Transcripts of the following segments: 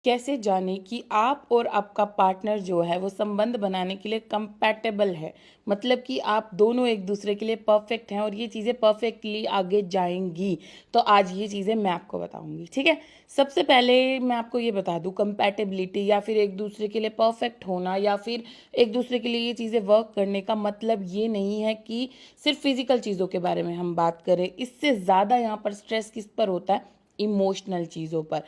कैसे जाने कि आप और आपका पार्टनर जो है वो संबंध बनाने के लिए कंपैटिबल है, मतलब कि आप दोनों एक दूसरे के लिए परफेक्ट हैं और ये चीज़ें परफेक्टली आगे जाएंगी। तो आज ये चीज़ें मैं आपको बताऊंगी, ठीक है। सबसे पहले मैं आपको ये बता दूं, कंपैटिबिलिटी या फिर एक दूसरे के लिए परफेक्ट होना या फिर एक दूसरे के लिए ये चीज़ें वर्क करने का मतलब ये नहीं है कि सिर्फ फिजिकल चीज़ों के बारे में हम बात करें। इससे ज़्यादा यहाँ पर स्ट्रेस किस पर होता है, इमोशनल चीज़ों पर,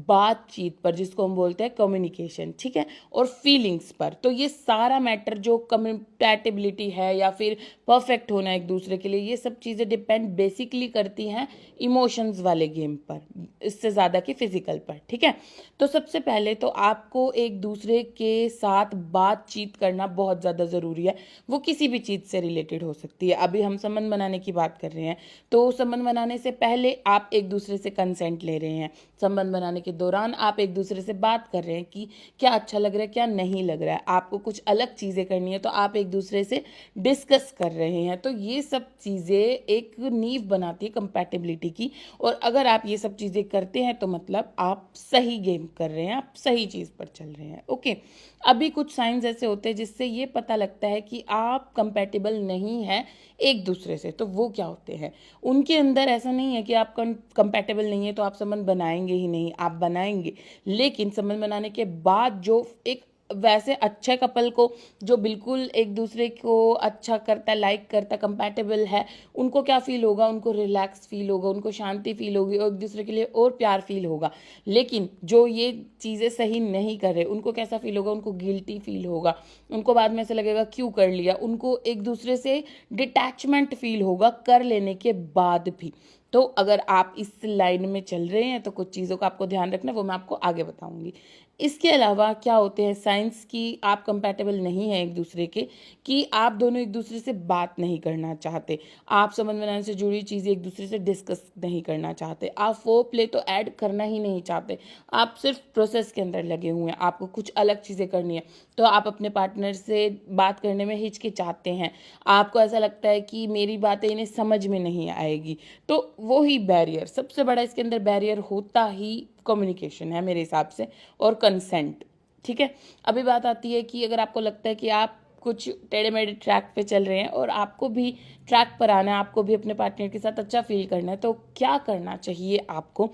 बातचीत पर, जिसको हम बोलते हैं कम्युनिकेशन, ठीक है, और फीलिंग्स पर। तो ये सारा मैटर जो कम्पैटिबिलिटी है या फिर परफेक्ट होना एक दूसरे के लिए, ये सब चीज़ें डिपेंड बेसिकली करती हैं इमोशंस वाले गेम पर, इससे ज़्यादा कि फिजिकल पर, ठीक है। तो सबसे पहले तो आपको एक दूसरे के साथ बातचीत करना बहुत ज़्यादा ज़रूरी है। वो किसी भी चीज़ से रिलेटेड हो सकती है। अभी हम संबंध बनाने की बात कर रहे हैं, तो संबंध बनाने से पहले आप एक दूसरे से कंसेंट ले रहे हैं। संबंध बनाने के दौरान आप एक दूसरे से बात कर रहे हैं कि क्या अच्छा लग रहा है, क्या नहीं लग रहा है, आपको कुछ अलग चीज़ें करनी है तो आप एक दूसरे से डिस्कस कर रहे हैं। तो ये सब चीज़ें एक नींव बनाती है कंपैटिबिलिटी की। और अगर आप ये सब चीज़ें करते हैं तो मतलब आप सही गेम कर रहे हैं, आप सही चीज़ पर चल रहे हैं, ओके। अभी कुछ साइंस ऐसे होते हैं जिससे ये पता लगता है कि आप कंपैटिबल नहीं हैं एक दूसरे से। तो वो क्या होते हैं, उनके अंदर ऐसा नहीं है कि आप कंपैटिबल नहीं है तो आप संबंध बनाएंगे ही नहीं, आप बनाएंगे। लेकिन संबंध बनाने के बाद जो एक वैसे अच्छे कपल को, जो बिल्कुल एक दूसरे को अच्छा करता, लाइक करता, कंपैटिबल है, उनको क्या फील होगा, उनको रिलैक्स फील होगा, उनको शांति फील होगी और एक दूसरे के लिए और प्यार फील होगा। लेकिन जो ये चीज़ें सही नहीं कर रहे, उनको कैसा फील होगा, उनको गिल्टी फील होगा, उनको बाद में ऐसा लगेगा क्यों कर लिया, उनको एक दूसरे से डिटैचमेंट फील होगा कर लेने के बाद भी। तो अगर आप इस लाइन में चल रहे हैं तो कुछ चीज़ों का आपको ध्यान रखना है, वो मैं आपको आगे बताऊंगी। इसके अलावा क्या होते हैं साइंस की आप कंपैटिबल नहीं है एक दूसरे के, कि आप दोनों एक दूसरे से बात नहीं करना चाहते, आप संबंध बनाने से जुड़ी चीज़ें एक दूसरे से डिस्कस नहीं करना चाहते, आप फोर प्ले तो ऐड करना ही नहीं चाहते, आप सिर्फ प्रोसेस के अंदर लगे हुए हैं, आपको कुछ अलग चीज़ें करनी है। तो आप अपने पार्टनर से बात करने में हिचकिचाते हैं, आपको ऐसा लगता है कि मेरी बातें इन्हें समझ में नहीं आएगी। तो वो ही बैरियर, सबसे बड़ा इसके अंदर बैरियर होता ही कम्युनिकेशन है मेरे हिसाब से, और कंसेंट, ठीक है। अभी बात आती है कि अगर आपको लगता है कि आप कुछ टेढ़े मेढ़े ट्रैक पे चल रहे हैं और आपको भी ट्रैक पर आना है, आपको भी अपने पार्टनर के साथ अच्छा फील करना है, तो क्या करना चाहिए आपको।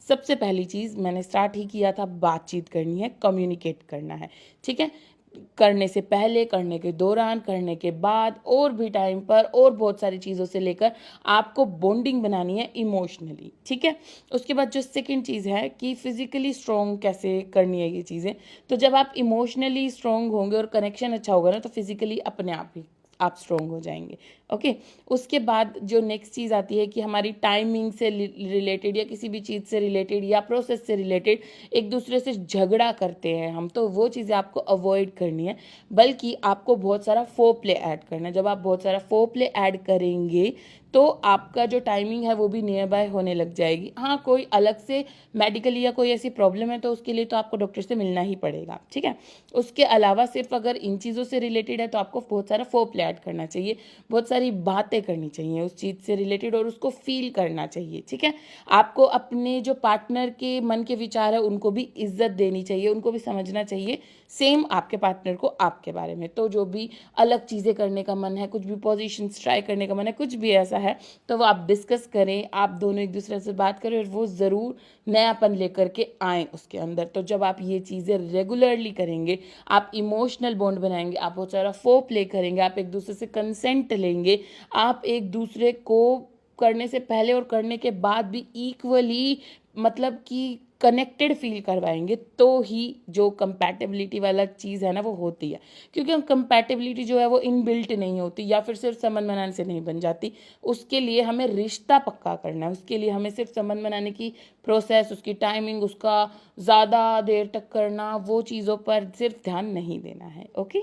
सबसे पहली चीज़ मैंने स्टार्ट ही किया था, बातचीत करनी है, कम्युनिकेट करना है, ठीक है। करने से पहले, करने के दौरान, करने के बाद और भी टाइम पर और बहुत सारी चीज़ों से लेकर आपको बॉन्डिंग बनानी है इमोशनली, ठीक है। उसके बाद जो सेकंड चीज़ है कि फिजिकली स्ट्रॉन्ग कैसे करनी है ये चीज़ें। तो जब आप इमोशनली स्ट्रॉन्ग होंगे और कनेक्शन अच्छा होगा ना, तो फिजिकली अपने आप ही आप स्ट्रॉन्ग हो जाएंगे, ओके। उसके बाद जो नेक्स्ट चीज़ आती है कि हमारी टाइमिंग से रिलेटेड या किसी भी चीज़ से रिलेटेड या प्रोसेस से रिलेटेड एक दूसरे से झगड़ा करते हैं हम, तो वो चीज़ें आपको अवॉइड करनी है, बल्कि आपको बहुत सारा फोर प्ले ऐड करना है। जब आप बहुत सारा फोर प्ले ऐड करेंगे तो आपका जो टाइमिंग है वो भी नियर बाय होने लग जाएगी। हाँ, कोई अलग से मेडिकली या कोई ऐसी प्रॉब्लम है तो उसके लिए तो आपको डॉक्टर से मिलना ही पड़ेगा, ठीक है। उसके अलावा सिर्फ अगर इन चीज़ों से रिलेटेड है तो आपको बहुत सारा फोर प्ले ऐड करना चाहिए, बहुत सारी बातें करनी चाहिए उस चीज़ से रिलेटेड और उसको फील करना चाहिए, ठीक है। आपको अपने जो पार्टनर के मन के विचार है उनको भी इज्जत देनी चाहिए, उनको भी समझना चाहिए सेम आपके पार्टनर को आपके बारे में। तो जो भी अलग चीज़ें करने का मन है, कुछ भी पोजीशंस ट्राई करने का मन है, कुछ भी ऐसा है, तो वो आप डिस्कस करें, आप दोनों एक दूसरे से बात करें और वो ज़रूर नयापन लेकर के आएँ उसके अंदर। तो जब आप ये चीज़ें रेगुलरली करेंगे, आप इमोशनल बॉन्ड बनाएंगे, आप बहुत सारा फोर प्ले करेंगे, आप एक दूसरे से कंसेंट लेंगे, आप एक दूसरे को करने से पहले और करने के बाद भी इक्वली मतलब कि कनेक्टेड फील करवाएंगे, तो ही जो कंपैटिबिलिटी वाला चीज़ है ना वो होती है। क्योंकि हम कंपैटिबिलिटी जो है वो इनबिल्ट नहीं होती या फिर सिर्फ संबंध बनाने से नहीं बन जाती। उसके लिए हमें रिश्ता पक्का करना है, उसके लिए हमें सिर्फ संबंध बनाने की प्रोसेस, उसकी टाइमिंग, उसका ज़्यादा देर तक करना, वो चीज़ों पर सिर्फ ध्यान नहीं देना है, ओके।